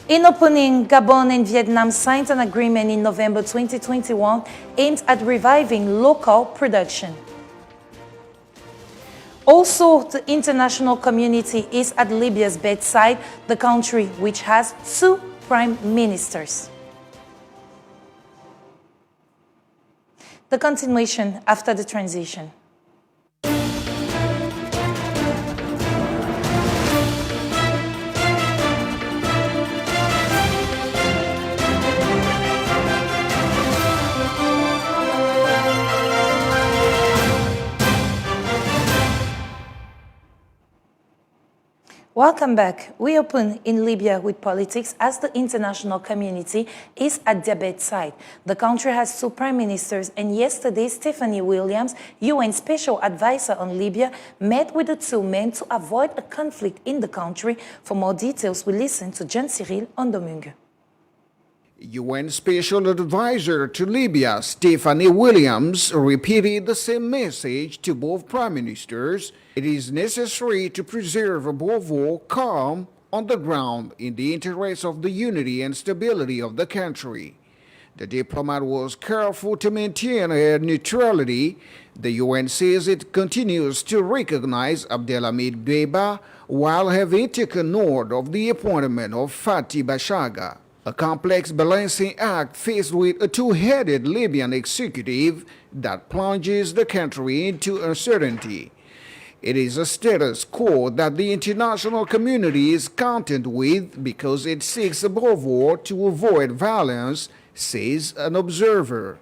In opening, Gabon and Vietnam signed an agreement in November 2021 aimed at reviving local production. Also, the international community is at Libya's bedside, the country which has 2 prime ministers. The continuation after the transition. Welcome back. We open in Libya with politics as the international community is at their bedside. The country has 2 prime ministers, and yesterday Stephanie Williams, UN Special Advisor on Libya, met with the 2 men to avoid a conflict in the country. For more details, we listen to Jean-Cyril Ondomungue. UN Special Advisor to Libya, Stephanie Williams, repeated the same message to both prime ministers. It is necessary to preserve, above all, calm on the ground in the interest of the unity and stability of the country. The diplomat was careful to maintain her neutrality. The UN says it continues to recognize Abdelhamid Dbeiba while having taken note of the appointment of Fatih Bashaga. A complex balancing act faced with a 2-headed Libyan executive that plunges the country into uncertainty. It is a status quo that the international community is content with because it seeks above all to avoid violence, says an observer.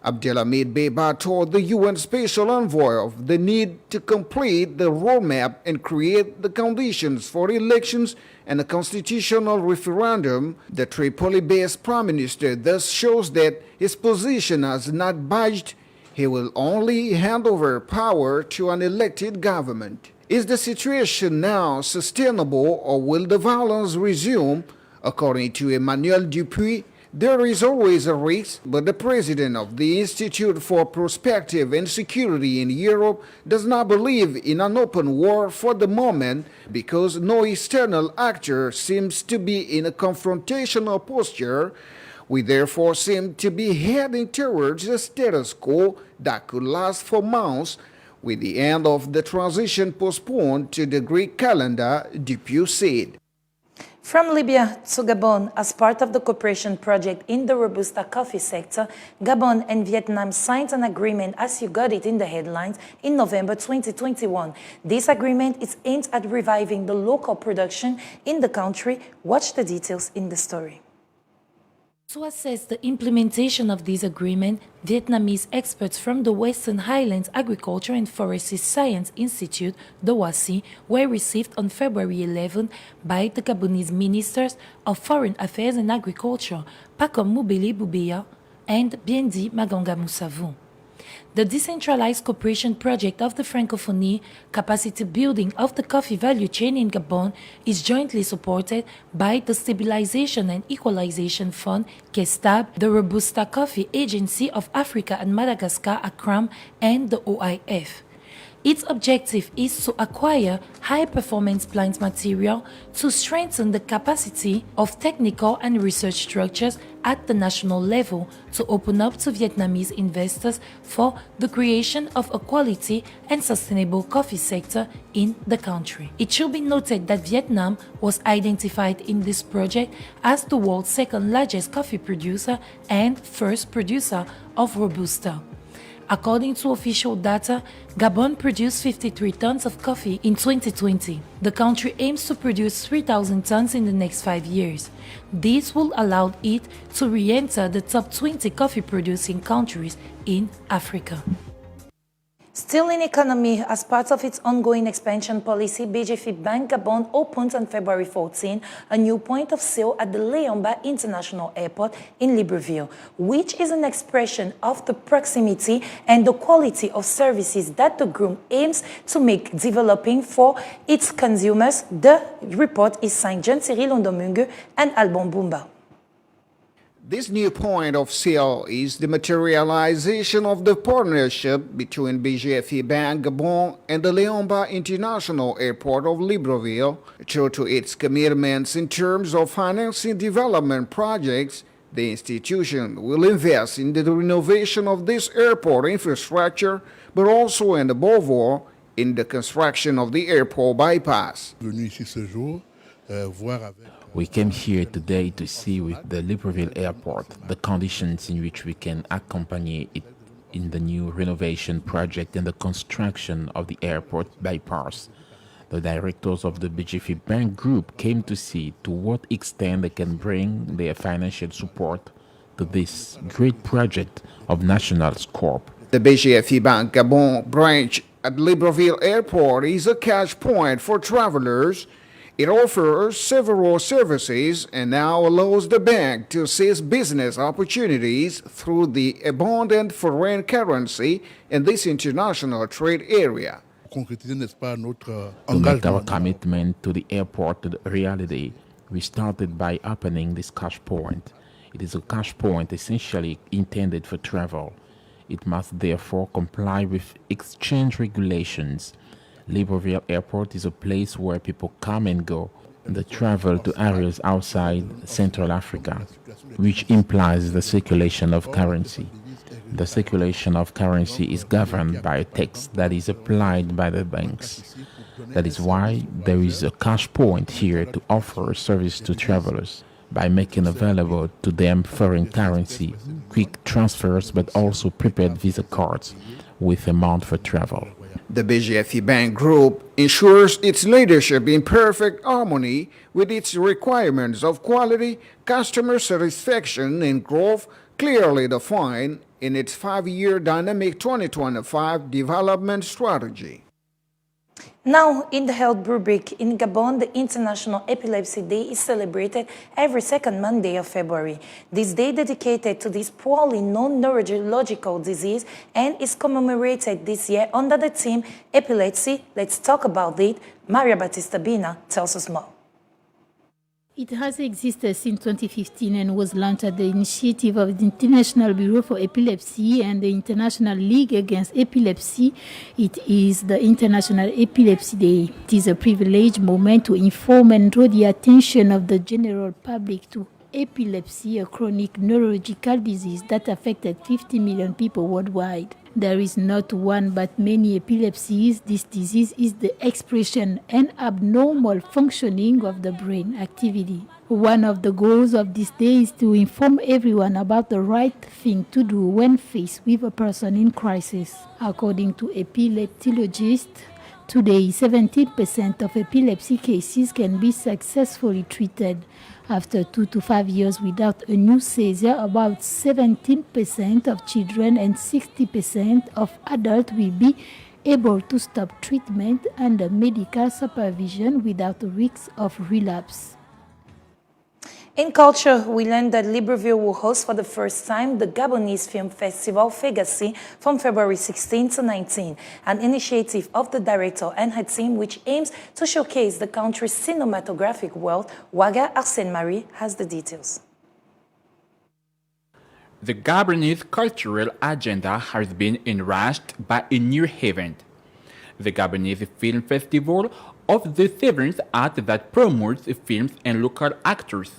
Abdelhamid Dbeiba told the UN Special Envoy of the need to complete the roadmap and create the conditions for elections and a constitutional referendum. The Tripoli-based Prime Minister thus shows that his position has not budged. He will only hand over power to an elected government. Is the situation now sustainable, or will the violence resume? According to Emmanuel Dupuy, there is always a risk, but the president of the Institute for Prospective and Security in Europe does not believe in an open war for the moment because no external actor seems to be in a confrontational posture. We therefore seem to be heading towards a status quo that could last for months, with the end of the transition postponed to the Greek calendar, Dupuy said. From Libya to Gabon, as part of the cooperation project in the Robusta coffee sector, Gabon and Vietnam signed an agreement, as you got it in the headlines, in November 2021. This agreement is aimed at reviving the local production in the country. Watch the details in the story. To assess the implementation of this agreement, Vietnamese experts from the Western Highlands Agriculture and Forestry Science Institute, the WASI, were received on February 11 by the Gabonese Ministers of Foreign Affairs and Agriculture, Pacom Moubele Boubeya and Biendi Maganga Moussavou. The decentralized cooperation project of the Francophonie, capacity building of the coffee value chain in Gabon, is jointly supported by the Stabilization and Equalization Fund, KESTAB, the Robusta Coffee Agency of Africa and Madagascar, ACRAM, and the OIF. Its objective is to acquire high-performance plant material to strengthen the capacity of technical and research structures at the national level to open up to Vietnamese investors for the creation of a quality and sustainable coffee sector in the country. It should be noted that Vietnam was identified in this project as the world's second-largest coffee producer and first producer of Robusta. According to official data, Gabon produced 53 tons of coffee in 2020. The country aims to produce 3,000 tons in the next 5 years. This will allow it to re-enter the top 20 coffee-producing countries in Africa. Still in economy, as part of its ongoing expansion policy, BGF Bank Gabon opened on February 14 a new point of sale at the Léomba International Airport in Libreville, which is an expression of the proximity and the quality of services that the group aims to make developing for its consumers. The report is signed Jean-Cyril Ondomungue and Alban Bumba. This new point of sale is the materialization of the partnership between BGFE Bank Gabon and the Leomba International Airport of Libreville. True to its commitments in terms of financing development projects, the institution will invest in the renovation of this airport infrastructure, but also and above all, in the construction of the airport bypass. We came here today to see with the Libreville Airport the conditions in which we can accompany it in the new renovation project and the construction of the airport bypass. The directors of the BGF Bank Group came to see to what extent they can bring their financial support to this great project of national scope. The BGFE Bank Gabon branch at Libreville Airport is a cash point for travelers. It offers several services and now allows the bank to seize business opportunities through the abundant foreign currency in this international trade area. To make our commitment to the airport a reality, we started by opening this cash point. It is a cash point essentially intended for travel. It must therefore comply with exchange regulations. Libreville Airport is a place where people come and go. They travel to areas outside Central Africa, which implies the circulation of currency. The circulation of currency is governed by a tax that is applied by the banks. That is why there is a cash point here to offer a service to travelers by making available to them foreign currency, quick transfers, but also prepaid visa cards with amount for travel. The BGFE Bank Group ensures its leadership in perfect harmony with its requirements of quality, customer satisfaction, and growth clearly defined in its 5-year dynamic 2025 development strategy. Now, in the health rubric, in Gabon, the International Epilepsy Day is celebrated every second Monday of February. This day dedicated to this poorly known neurological disease and is commemorated this year under the theme Epilepsy. Let's talk about it. Maria Batista Bina tells us more. It has existed since 2015 and was launched at the initiative of the International Bureau for Epilepsy and the International League Against Epilepsy. It is the International Epilepsy Day. It is a privileged moment to inform and draw the attention of the general public to epilepsy, a chronic neurological disease that affected 50 million people worldwide. There is not one but many epilepsies. This disease is the expression and abnormal functioning of the brain activity. One of the goals of this day is to inform everyone about the right thing to do when faced with a person in crisis. According to epileptologists, today 17% of epilepsy cases can be successfully treated. After 2 to 5 years without a new seizure, about 17% of children and 60% of adults will be able to stop treatment under medical supervision without risk of relapse. In culture, we learned that Libreville will host for the first time the Gabonese Film Festival Fegassi from February 16 to 19, an initiative of the director and her team which aims to showcase the country's cinematographic world. Waga Arsène-Marie has the details. The Gabonese cultural agenda has been enriched by a new event, the Gabonese Film Festival of the 7th art that promotes films and local actors.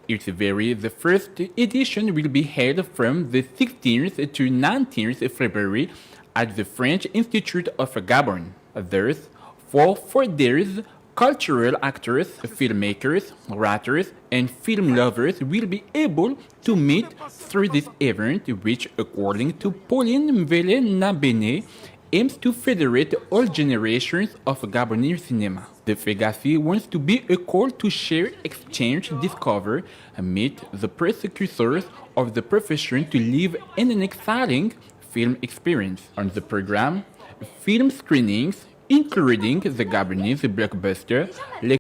The first edition will be held from the 16th to 19th February at the French Institute of Gabon. Thus, for 4 days, cultural actors, filmmakers, writers, and film lovers will be able to meet through this event, which, according to Pauline Mvele-Nabene, aims to federate all generations of Gabonese cinema. The Fegassi wants to be a call to share, exchange, discover, and meet the precursors of the profession to live in an exciting film experience. On the program, film screenings, including the Gabonese blockbuster